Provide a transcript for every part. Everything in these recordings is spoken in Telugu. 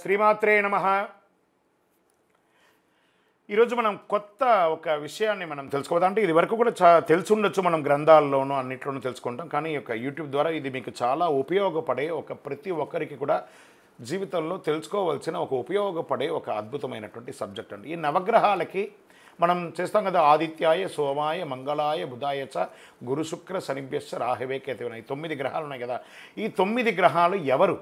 శ్రీమాత్రే నమః. ఈరోజు మనం కొత్త ఒక విషయాన్ని మనం తెలుసుకోవద్దు. అంటే ఇది వరకు కూడా తెలిసి ఉండొచ్చు, మనం గ్రంథాల్లోనూ అన్నిట్లోనూ తెలుసుకుంటాం. కానీ ఈ యొక్క యూట్యూబ్ ద్వారా ఇది మీకు చాలా ఉపయోగపడే ప్రతి ఒక్కరికి కూడా జీవితంలో తెలుసుకోవాల్సిన ఉపయోగపడే అద్భుతమైనటువంటి సబ్జెక్ట్ అండి. ఈ నవగ్రహాలకి మనం చేస్తాం కదా, ఆదిత్యాయ సోమాయ మంగళాయ బుధాయ చ గురు శుక్ర శనిభ్యశ్చ రాహవే కేతువున. ఈ 9 గ్రహాలు ఉన్నాయి కదా. ఈ 9 గ్రహాలు ఎవరు,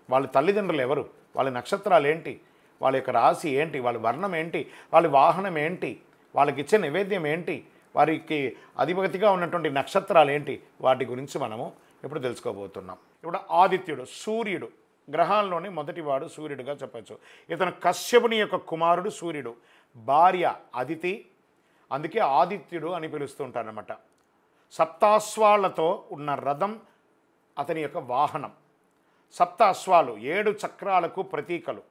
వాళ్ళ తల్లిదండ్రులు ఎవరు, వాళ్ళ నక్షత్రాలు ఏంటి, వాళ్ళ యొక్క రాశి ఏంటి, వాళ్ళ వర్ణం ఏంటి, వాళ్ళ వాహనం ఏంటి, వాళ్ళకి ఇచ్చే నైవేద్యం ఏంటి, వారికి అధిపతిగా ఉన్నటువంటి నక్షత్రాలు ఏంటి, వాటి గురించి మనము ఇప్పుడు తెలుసుకోబోతున్నాం. ఇప్పుడు ఆదిత్యుడు, సూర్యుడు, గ్రహాల్లోని మొదటివాడు సూర్యుడుగా చెప్పచ్చు. ఇతను కశ్యపుని యొక్క కుమారుడు సూర్యుడు, భార్య అదితి, అందుకే ఆదిత్యుడు అని పిలుస్తుంటారనమాట. సప్తాశ్వాలతో ఉన్న రథం అతని యొక్క వాహనం. సప్త అశ్వాలు 7 చక్రాలకు ప్రతీకలు.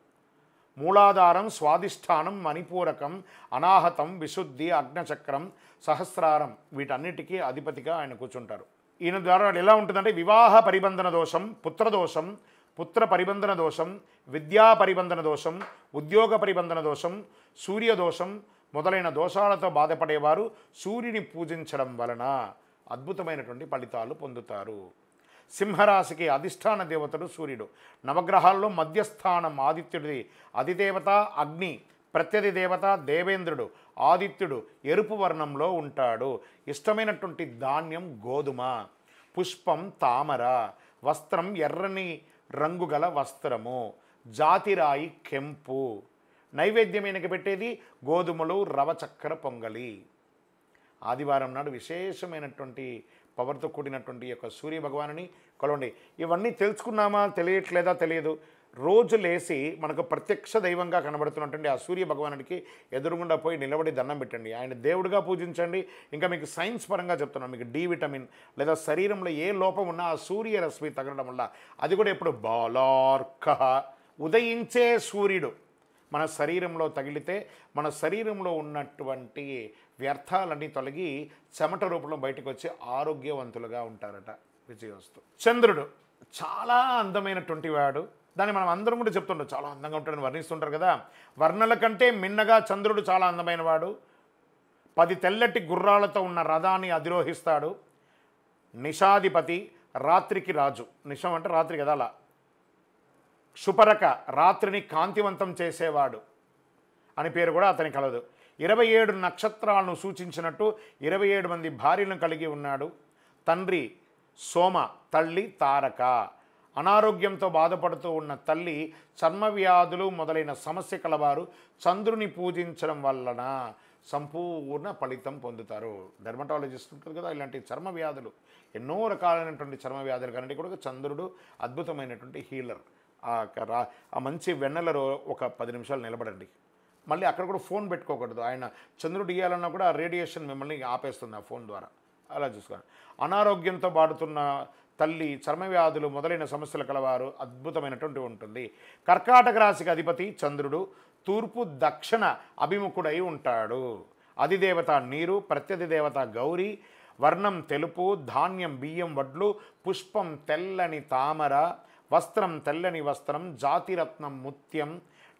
మూలాధారం, స్వాధిష్టానం, మణిపూరకం, అనాహతం, విశుద్ధి, అగ్నచక్రం, సహస్రారం, వీటన్నిటికీ అధిపతిగా ఆయన కూర్చుంటారు. ఈయన ద్వారా ఎలా ఉంటుందంటే వివాహ పరిబంధన దోషం, పుత్రదోషం, పుత్ర పరిబంధన దోషం, విద్యా పరిబంధన దోషం, ఉద్యోగ పరిబంధన దోషం, సూర్యదోషం మొదలైన దోషాలతో బాధపడేవారు సూర్యుని పూజించడం వలన అద్భుతమైనటువంటి ఫలితాలు పొందుతారు. సింహరాశికి అధిష్టాన దేవతడు సూర్యుడు. నవగ్రహాల్లో మధ్యస్థానం ఆదిత్యుడిది. అధిదేవత అగ్ని, ప్రత్యధి దేవత దేవేంద్రుడు. ఆదిత్యుడు ఎరుపు వర్ణంలో ఉంటాడు. ఇష్టమైనటువంటి ధాన్యం గోధుమ, పుష్పం తామర, వస్త్రం ఎర్రని రంగు గల వస్త్రము, జాతిరాయి కెంపు. నైవేద్యమైనకి పెట్టేది గోధుమలు, రవ చక్కెర పొంగలి. ఆదివారం నాడు విశేషమైనటువంటి పవర్తో కూడినటువంటి యొక్క సూర్య భగవానుని కొలవండి. ఇవన్నీ తెలుసుకున్నామా, తెలియట్లేదా తెలియదు. రోజు లేచి మనకు ప్రత్యక్ష దైవంగా కనబడుతున్నటువంటి ఆ సూర్య భగవానుడికి ఎదురుగుండా పోయి నిలబడి దండం పెట్టండి. ఆయన దేవుడిగా పూజించండి. ఇంకా మీకు సైన్స్ పరంగా చెప్తున్నాను, మీకు డి విటమిన్ లేదా శరీరంలో ఏ లోపం ఉన్నా ఆ సూర్యరశ్మి తగలడం వల్ల, అది కూడా ఎప్పుడు బాలార్క ఉదయించే సూర్యుడు మన శరీరంలో తగిలితే మన శరీరంలో ఉన్నటువంటి వ్యర్థాలన్నీ తొలగి చెమట రూపంలో బయటకు వచ్చి ఆరోగ్యవంతులుగా ఉంటారట. విజయోస్తు. చంద్రుడు చాలా అందమైనటువంటి వాడు. దాన్ని మనం అందరం కూడా చెప్తుంటాం, చాలా అందంగా ఉంటాడని వర్ణిస్తుంటారు కదా. వర్ణల కంటే మిన్నగా చంద్రుడు చాలా అందమైన వాడు. 10 తెల్లటి గుర్రాలతో ఉన్న రథాన్ని అధిరోహిస్తాడు. నిషాధిపతి, రాత్రికి రాజు. నిషం అంటే రాత్రి కదా, అలా. శుపరక, రాత్రిని కాంతివంతం చేసేవాడు అని పేరు కూడా అతని కలదు. 27 నక్షత్రాలను సూచించినట్టు 27 మంది భార్యలను కలిగి ఉన్నాడు. తండ్రి సోమ, తల్లి తారక. అనారోగ్యంతో బాధపడుతూ ఉన్న తల్లి చర్మవ్యాధులు మొదలైన సమస్య కలవారు చంద్రుని పూజించడం వలన సంపూర్ణ ఫలితం పొందుతారు. డెర్మటాలజిస్ట్ ఉంటుంది కదా, ఇలాంటి చర్మ వ్యాధులు, ఎన్నో రకాలైనటువంటి చర్మ వ్యాధులు కనుక కూడా చంద్రుడు అద్భుతమైనటువంటి హీలర్. ఆ మంచి వెన్నెలలో ఒక 10 నిమిషాలు నిలబడండి. మళ్ళీ అక్కడ కూడా ఫోన్ పెట్టుకోకూడదు. ఆయన చంద్రుడు ఇవ్వాలన్నా కూడా ఆ రేడియేషన్ మిమ్మల్ని ఆపేస్తుంది ఆ ఫోన్ ద్వారా. అలా చూసుకోండి. అనారోగ్యంతో బాడుతున్న తల్లి, చర్మవ్యాధులు మొదలైన సమస్యలు కలవారు అద్భుతమైనటువంటి ఉంటుంది. కర్కాటక రాశికి అధిపతి చంద్రుడు. తూర్పు దక్షిణ అభిముఖుడై ఉంటాడు. అధిదేవత నీరు, ప్రత్యధి దేవత గౌరీ. వర్ణం తెలుపు, ధాన్యం బియ్యం వడ్లు, పుష్పం తెల్లని తామర, వస్త్రం తెల్లని వస్త్రం, జాతిరత్నం ముత్యం.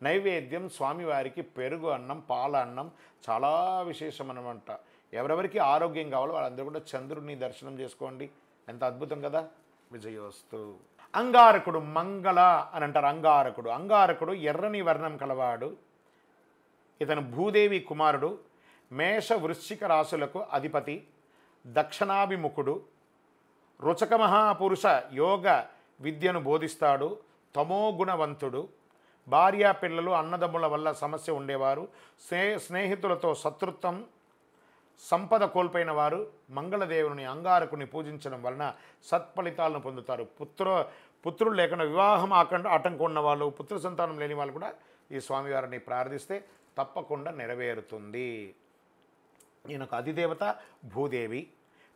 నైవేద్యం స్వామివారికి పెరుగు అన్నం, పాల అన్నం. చాలా విశేషం అనమాట. ఎవరెవరికి ఆరోగ్యం కావాలో వాళ్ళందరూ కూడా చంద్రుడిని దర్శనం చేసుకోండి. ఎంత అద్భుతం కదా. విజయోస్తు. అంగారకుడు, మంగళ అని అంటారు. అంగారకుడు ఎర్రని వర్ణం కలవాడు. ఇతను భూదేవి కుమారుడు. మేష వృశ్చిక రాశులకు అధిపతి. దక్షిణాభిముఖుడు. రుచక మహాపురుష యోగ విద్యను బోధిస్తాడు. తమోగుణవంతుడు. భార్య పిల్లలు అన్నదమ్ముల వల్ల సమస్య ఉండేవారు. స్నేహితులతో శత్రుత్వం, సంపద కోల్పోయిన వారు మంగళదేవుని అంగారకుని పూజించడం వలన సత్ఫలితాలను పొందుతారు. పుత్రులు లేకుండా వివాహం ఆటంకం ఉన్న వాళ్ళు, పుత్ర సంతానం లేని వాళ్ళు కూడా ఈ స్వామివారిని ప్రార్థిస్తే తప్పకుండా నెరవేరుతుంది. ఈయనకు అధిదేవత భూదేవి,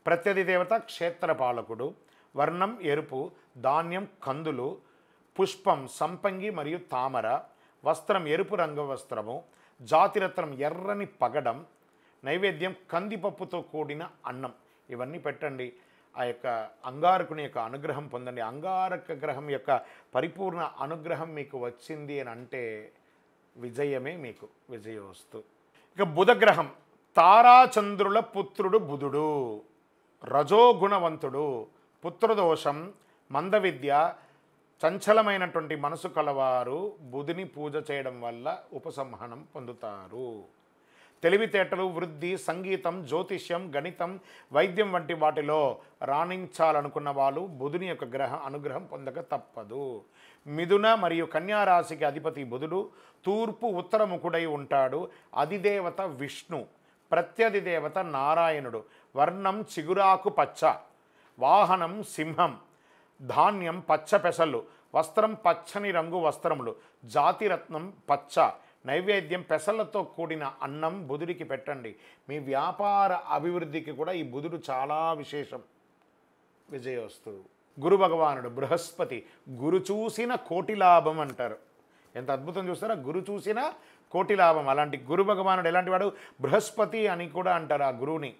ప్రత్యధి దేవత క్షేత్రపాలకుడు. వర్ణం ఎరుపు, ధాన్యం కందులు, పుష్పం సంపంగి మరియు తామర, వస్త్రం ఎరుపు రంగు వస్త్రము, జాతిరత్నం ఎర్రని పగడం, నైవేద్యం కందిపప్పుతో కూడిన అన్నం. ఇవన్నీ పెట్టండి. ఆ యొక్క అంగారకుని యొక్క అనుగ్రహం పొందండి. అంగారక గ్రహం యొక్క పరిపూర్ణ అనుగ్రహం మీకు వచ్చింది అని అంటే విజయమే మీకు విజయోస్తు. ఇక బుధగ్రహం తారాచంద్రుల పుత్రుడు బుధుడు, రజోగుణవంతుడు, పుత్రదోషం, మందవిద్య, చంచలమైనటువంటి మనసు కలవారు బుధుని పూజ చేయడం వల్ల ఉపసంహరణం పొందుతారు. తెలివితేటలు, వృద్ధి, సంగీతం, జ్యోతిష్యం, గణితం, వైద్యం వంటి వాటిలో రాణించాలనుకున్న వాళ్ళు బుధుని యొక్క అనుగ్రహం పొందక తప్పదు. మిథున మరియు కన్యా రాశికి అధిపతి బుధుడు తూర్పు ఉత్తరముఖుడై ఉంటాడు. అధిదేవత విష్ణు, ప్రత్యధి దేవత నారాయణుడు. వర్ణం చిగురాకు పచ్చ, వాహనం సింహం, ధాన్యం పచ్చ పెసలు, వస్త్రం పచ్చని రంగు వస్త్రములు, జాతిరత్నం పచ్చ. నైవేద్యం పెసలతో కూడిన అన్నం బుధుడికి పెట్టండి. మీ వ్యాపార అభివృద్ధికి కూడా ఈ బుధుడు చాలా విశేషం. విజయోస్తు. గురు భగవానుడు బృహస్పతి, గురు చూసిన కోటి లాభం అంటారు. ఎంత అద్భుతం చూస్తారా, గురు చూసిన కోటి లాభం. అలాంటి గురు భగవానుడు ఎలాంటి వాడు, బృహస్పతి అని కూడా అంటారు ఆ గురువుని.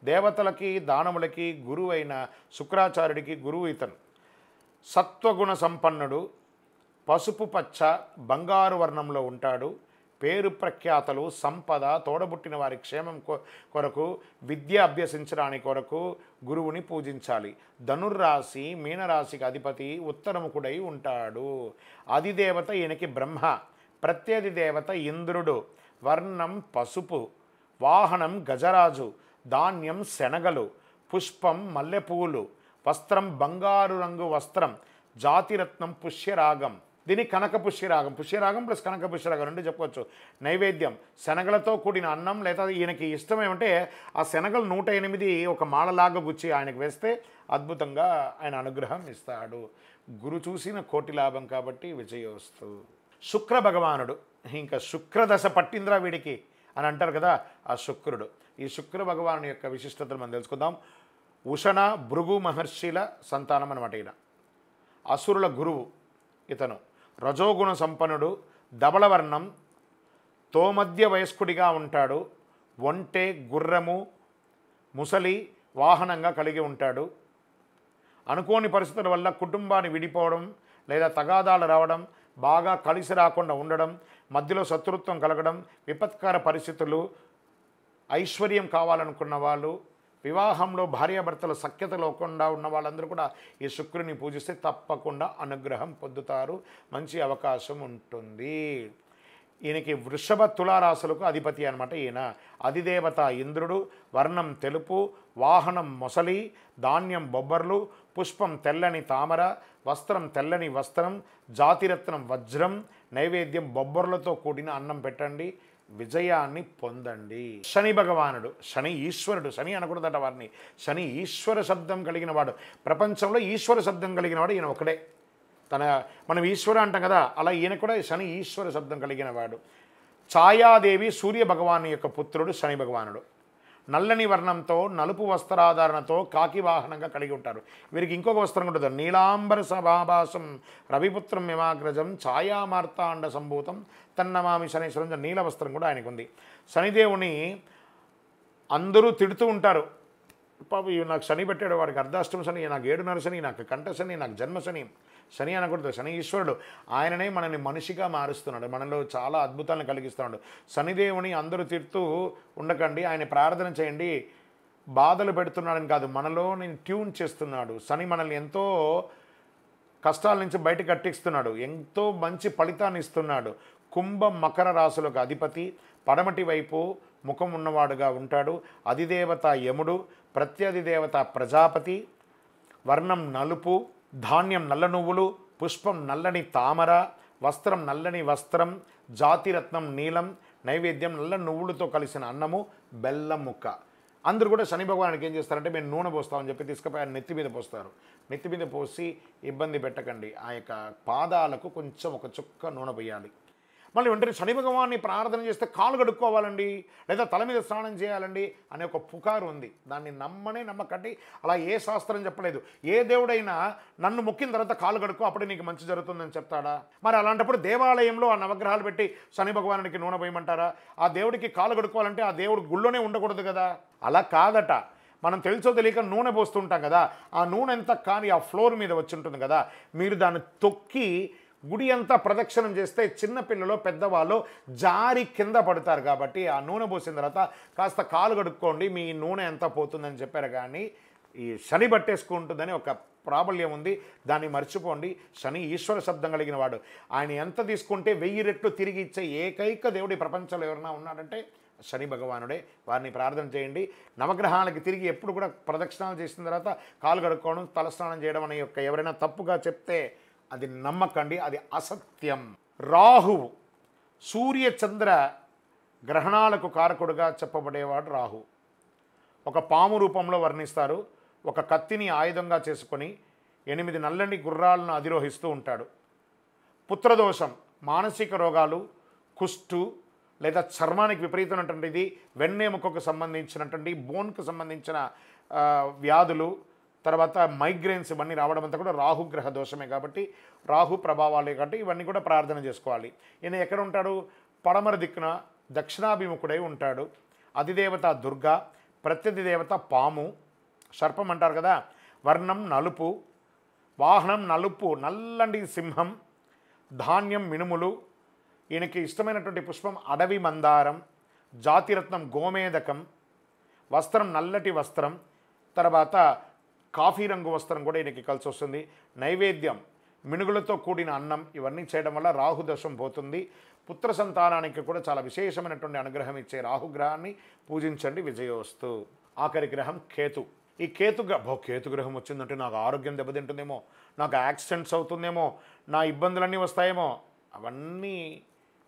దేవతలకి దానములకి గురువు అయిన శుక్రాచార్యుడికి గురువు ఇతను. సత్వగుణ సంపన్నుడు, పసుపు పచ్చ బంగారు వర్ణంలో ఉంటాడు. పేరు ప్రఖ్యాతలు, సంపద, తోడబుట్టిన వారి క్షేమం కొరకు, విద్య అభ్యసించడానికి కొరకు గురువుని పూజించాలి. ధనుర్రాశి మీనరాశికి అధిపతి ఉత్తరముఖుడై ఉంటాడు. అధిదేవత ఈయనకి బ్రహ్మ, ప్రత్యధి దేవత ఇంద్రుడు. వర్ణం పసుపు, వాహనం గజరాజు, ధాన్యం శనగలు, పుష్పం మల్లెపూలు, వస్త్రం బంగారు రంగు వస్త్రం, జాతిరత్నం పుష్యరాగం. దీని కనక పుష్యరాగం, పుష్యరాగం ప్లస్ కనక పుష్యరాగం రెండు చెప్పుకోవచ్చు. నైవేద్యం శనగలతో కూడిన అన్నం, లేదా ఈయనకి ఇష్టం ఏమంటే ఆ శనగలు 108 ఒక మాలలాగా గుచ్చి ఆయనకు వేస్తే అద్భుతంగా ఆయన అనుగ్రహం ఇస్తాడు. గురు చూసిన కోటి లాభం కాబట్టి విజయోస్తు. శుక్ర భగవానుడు, ఇంకా శుక్రదశ పట్టింద్రా వీడికి అని అంటారు కదా, ఆ శుక్రుడు. ఈ శుక్ర భగవాను యొక్క విశిష్టతను మనం తెలుసుకుందాం. ఉషణ భృగు మహర్షిల సంతానం అన్నమాట. ఈయన అసురుల గురువు. ఇతను రజోగుణ సంపన్నుడు, ధవళవర్ణం, తోమధ్య వయస్కుడిగా ఉంటాడు. ఒంటె, గుర్రము, ముసలి వాహనంగా కలిగి ఉంటాడు. అనుకోని పరిస్థితుల వల్ల కుటుంబాన్ని విడిపోవడం లేదా తగాదాలు రావడం, బాగా కలిసి రాకుండా ఉండడం, మధ్యలో శత్రుత్వం కలగడం, విపత్కర పరిస్థితులు, ఐశ్వర్యం కావాలనుకున్న వాళ్ళు, వివాహంలో భార్యాభర్తల సఖ్యత లేకుండా ఉన్న వాళ్ళందరూ కూడా ఈ శుక్రుని పూజిస్తే తప్పకుండా అనుగ్రహం పొందుతారు. మంచి అవకాశం ఉంటుంది. ఈయనకి వృషభ తులారాశులకు అధిపతి అనమాట. ఈయన అధిదేవత ఇంద్రుడు. వర్ణం తెలుపు, వాహనం మొసలి, ధాన్యం బొబ్బర్లు, పుష్పం తెల్లని తామర, వస్త్రం తెల్లని వస్త్రం, జాతిరత్నం వజ్రం. నైవేద్యం బొబ్బర్లతో కూడిన అన్నం పెట్టండి. విజయాన్ని పొందండి. శని భగవానుడు, శని ఈశ్వరుడు. శని అనకూడదట వారిని. శని ఈశ్వర శబ్దం కలిగిన వాడు. ప్రపంచంలో ఈశ్వర శబ్దం కలిగిన వాడు ఈయన ఒకడే. మనం ఈశ్వర అంటాం కదా, అలా ఈయన కూడా శని ఈశ్వర శబ్దం కలిగిన వాడు. ఛాయాదేవి సూర్య భగవాను యొక్క పుత్రుడు శని భగవానుడు. నల్లని వర్ణంతో, నలుపు వస్త్రాధారణతో, కాకి వాహనంగా కలిగి ఉంటారు. వీరికి ఇంకొక వస్త్రం ఉంటుంది, నీలాంబర సభాభాసం రవిపుత్రం యమాగ్రజం ఛాయామార్తాండ సంభూతం తన్నమామి శనేశ్వరం. నీల వస్త్రం కూడా ఆయనకు ఉంది. శనిదేవుని అందరూ తిడుతూ ఉంటారు. పాప నాకు శని పెట్టాడు, వాడికి అర్ధాష్టమ శని, నాకు 7.5 శని, నాకు కంఠ శని, నాకు జన్మ శని. శని అనకూడదు, శని ఈశ్వరుడు. ఆయననే మనల్ని మనిషిగా మారుస్తున్నాడు, మనలో చాలా అద్భుతాలను కలిగిస్తున్నాడు. శనిదేవుని అందరూ తిడుతూ ఉండకండి, ఆయన ప్రార్థన చేయండి. బాధలు పెడుతున్నాడని కాదు, మనలో నేను ట్యూన్ చేస్తున్నాడు. శని మనల్ని ఎంతో కష్టాల నుంచి బయట కట్టిస్తున్నాడు, ఎంతో మంచి ఫలితాన్ని ఇస్తున్నాడు. కుంభ మకర రాశులకు అధిపతి, పడమటి వైపు ముఖం ఉన్నవాడుగా ఉంటాడు. అధిదేవత యముడు, ప్రత్యధిదేవత ప్రజాపతి. వర్ణం నలుపు, ధాన్యం నల్ల నువ్వులు, పుష్పం నల్లని తామర, వస్త్రం నల్లని వస్త్రం, జాతిరత్నం నీలం. నైవేద్యం నల్ల నువ్వులతో కలిసిన అన్నము, బెల్లం ముక్క. అందరూ కూడా శని భగవానికి ఏం చేస్తారంటే మేము నూనె పోస్తామని చెప్పి తీసుకుపోయి ఆయన నెత్తి మీద పోస్తారు. నెత్తి మీద పోసి ఇబ్బంది పెట్టకండి. ఆ యొక్క పాదాలకు కొంచెం ఒక చుక్క నూనె పోయాలి. మళ్ళీ వెంటనే శని భగవాన్ని ప్రార్థన చేస్తే కాలు కడుక్కోవాలండి, లేదా తల మీద స్నానం చేయాలండి అనే ఒక పుకారు ఉంది. దాన్ని నమ్మకండి. అలా ఏ శాస్త్రం చెప్పలేదు. ఏ దేవుడైనా నన్ను మొక్కిన తర్వాత కాలు కడుక్కో అప్పుడే నీకు మంచి జరుగుతుందని చెప్తాడా? మరి అలాంటప్పుడు దేవాలయంలో ఆ నవగ్రహాలు పెట్టి శని భగవానికి నూనె పోయమంటారా? ఆ దేవుడికి కాలు కడుక్కోవాలంటే ఆ దేవుడు గుళ్ళోనే ఉండకూడదు కదా. అలా కాదట. మనం తెలుసో తెలియక నూనె పోస్తుంటాం కదా, ఆ నూనె అంతా కానీ ఆ ఫ్లోర్ మీద వచ్చి ఉంటుంది కదా, మీరు దాన్ని తొక్కి గుడి అంతా ప్రదక్షిణం చేస్తే చిన్నపిల్లలు పెద్దవాళ్ళు జారి కింద పడతారు. కాబట్టి ఆ నూనె పోసిన తర్వాత కాస్త కాలు కడుక్కోండి, మీ నూనె ఎంత పోతుందని చెప్పారు. కానీ ఈ శని పట్టేసుకుంటుందని ఒక ప్రాబల్యం ఉంది, దాన్ని మర్చిపోండి. శని ఈశ్వర శబ్దం కలిగిన వాడు. ఆయన ఎంత తీసుకుంటే 1000 రెట్లు తిరిగి ఇచ్చే ఏకైక దేవుడి ప్రపంచంలో ఎవరైనా ఉన్నాడంటే శని భగవానుడే. వారిని ప్రార్థన చేయండి. నవగ్రహాలకి తిరిగి ఎప్పుడు కూడా ప్రదక్షిణాలు చేసిన తర్వాత కాలు కడుక్కోవడం, తలస్నానం చేయడం అనే యొక్క ఎవరైనా తప్పుగా చెప్తే అది నమ్మకండి, అది అసత్యం. రాహువు సూర్య చంద్ర గ్రహణాలకు కారకుడుగా చెప్పబడేవాడు రాహు. ఒక పాము రూపంలో వర్ణిస్తారు. ఒక కత్తిని ఆయుధంగా చేసుకొని 8 నల్లని గుర్రాలను అధిరోహిస్తూ ఉంటాడు. పుత్రదోషం, మానసిక రోగాలు, కుష్టు లేదా చర్మానికి విపరీతమైనటువంటిది, వెన్నెముకకు సంబంధించినటువంటి బోన్కు సంబంధించిన వ్యాధులు, తర్వాత మైగ్రేన్స్ ఇవన్నీ రావడం అంతా కూడా రాహుగ్రహ దోషమే. కాబట్టి రాహు ప్రభావాలే కాబట్టి ఇవన్నీ కూడా ప్రార్థన చేసుకోవాలి. ఈయన ఎక్కడ ఉంటాడు? పడమర దిక్కున దక్షిణాభిముఖుడై ఉంటాడు. అధిదేవత దుర్గా, ప్రత్యధి దేవత పాము, సర్పం అంటారు కదా. వర్ణం నలుపు, వాహనం నలుపు, నల్లండి సింహం, ధాన్యం మినుములు. ఈయనకి ఇష్టమైనటువంటి పుష్పం అడవి మందారం, జాతిరత్నం గోమేదకం, వస్త్రం నల్లటి వస్త్రం, తర్వాత కాఫీ రంగు వస్త్రం కూడా ఈయనకి కలిసి వస్తుంది. నైవేద్యం మినుగులతో కూడిన అన్నం. ఇవన్నీ చేయడం వల్ల రాహుదోషం పోతుంది. పుత్ర సంతానానికి కూడా చాలా విశేషమైనటువంటి అనుగ్రహం ఇచ్చే రాహుగ్రహాన్ని పూజించండి. విజయోస్తు. ఆఖరి గ్రహం కేతు. ఈ కేతు గ్రహం వచ్చిందంటే నాకు ఆరోగ్యం దెబ్బతింటుందేమో, నాకు యాక్సిడెంట్స్ అవుతుందేమో, నా ఇబ్బందులన్నీ వస్తాయేమో, అవన్నీ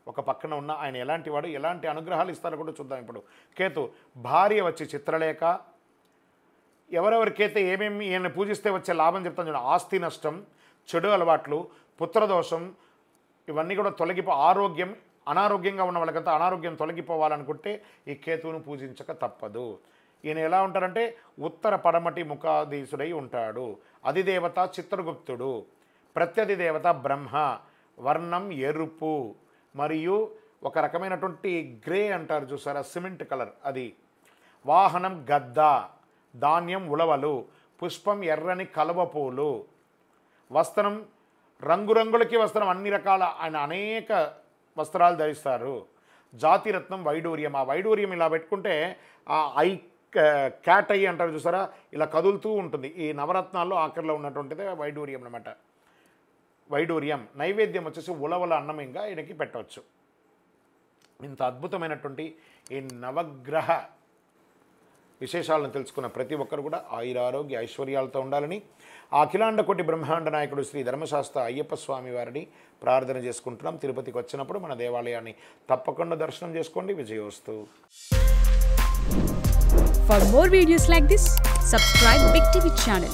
ఒక పక్కన ఉన్న ఆయన ఎలాంటి వాడు, ఎలాంటి అనుగ్రహాలు ఇస్తారో కూడా చూద్దాం. ఇప్పుడు కేతు భార్య వచ్చి చిత్రలేఖ. ఎవరెవరికైతే ఏమేమి ఈయన పూజిస్తే వచ్చే లాభం చెప్తాను చూడండి. ఆస్తి నష్టం, చెడు అలవాట్లు, పుత్రదోషం, ఇవన్నీ కూడా ఆరోగ్యం, అనారోగ్యంగా ఉన్న వాళ్ళకంతా అనారోగ్యం తొలగిపోవాలనుకుంటే ఈ కేతువును పూజించక తప్పదు. ఈయన ఎలా ఉంటారంటే ఉత్తర పడమటి ముఖాధీశుడై ఉంటాడు. అధిదేవత చిత్రగుప్తుడు, ప్రత్యధి దేవత బ్రహ్మ, వర్ణం ఎరుపు మరియు ఒక రకమైనటువంటి గ్రే అంటారు చూసారా, సిమెంట్ కలర్ అది. వాహనం గద్ద, ధాన్యం ఉలవలు, పుష్పం ఎర్రని కలువ పూలు, వస్త్రం రంగురంగులకి వస్త్రం, అన్ని రకాల ఆయన అనేక వస్త్రాలు ధరిస్తారు. జాతిరత్నం వైడూర్యం. ఆ వైడూర్యం ఇలా పెట్టుకుంటే ఆ క్యాట్ ఐ అంటారు చూసారా, ఇలా కదులుతూ ఉంటుంది. ఈ నవరత్నాల్లో ఆఖరిలో ఉన్నటువంటిది వైడూర్యం అన్నమాట. వైడూర్యం. నైవేద్యం వచ్చేసి ఉలవల అన్నమంగా ఈయనకి పెట్టవచ్చు. ఇంత అద్భుతమైనటువంటి ఈ నవగ్రహ విశేషాలను తెలుసుకున్న ప్రతి ఒక్కరు కూడా ఆయురారోగ్య ఐశ్వర్యాలతో ఉండాలని ఆ అఖిలాండ కోటి బ్రహ్మాండ నాయకుడు శ్రీ ధర్మశాస్త్ర అయ్యప్ప స్వామి వారిని ప్రార్థన చేసుకుంటున్నాం. తిరుపతికి వచ్చినప్పుడు మన దేవాలయాన్ని తప్పకుండా దర్శనం చేసుకోండి. విజయోస్తు. For more videos like this, subscribe Big TV channel.